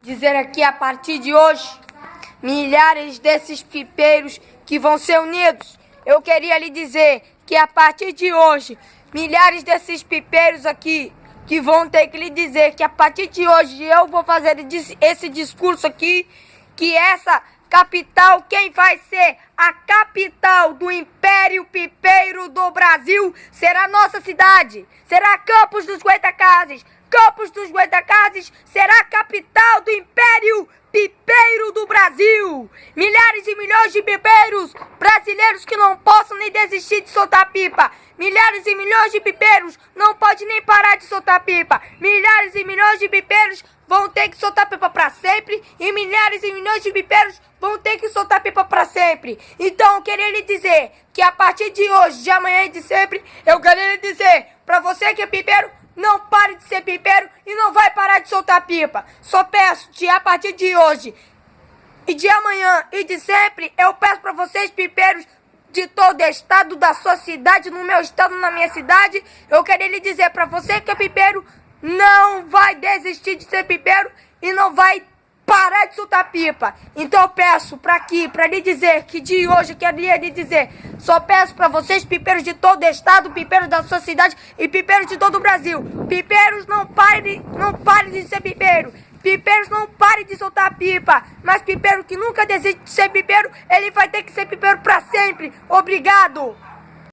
dizer aqui a partir de hoje, milhares desses pipeiros que vão ser unidos. Eu queria lhe dizer que a partir de hoje, milhares desses pipeiros aqui que vão ter que lhe dizer que a partir de hoje eu vou fazer esse discurso aqui, que essa capital, quem vai ser a capital do Império Pipeiro do Brasil, será a nossa cidade, será Campos dos Goytacazes. Campos dos Goytacazes será a capital do Império Pipeiro do Brasil. Milhares e milhões de pipeiros brasileiros que não possam nem desistir de soltar pipa. Milhares e milhões de pipeiros não podem nem parar de soltar pipa. Milhares e milhões de pipeiros vão ter que soltar pipa para sempre. E milhares e milhões de pipeiros vão ter que soltar pipa para sempre. Então eu queria lhe dizer que a partir de hoje, de amanhã e de sempre, eu queria lhe dizer para você que é pipeiro, não pare de ser pipeiro e não vai parar de soltar pipa. Só peço que a partir de hoje e de amanhã e de sempre, eu peço para vocês pipeiros de todo estado, da sua cidade, no meu estado, na minha cidade, eu queria lhe dizer para você que é pipeiro, não vai desistir de ser pipeiro e não vai parar de soltar pipa. Então eu peço para lhe dizer que de hoje eu queria lhe dizer, só peço para vocês, pipeiros de todo estado, pipeiros da sua cidade e pipeiros de todo o Brasil. Pipeiros, não parem de ser pipeiro. Pipeiros, não parem de soltar pipa. Mas pipeiro que nunca desiste de ser pipeiro, ele vai ter que ser pipeiro para sempre. Obrigado.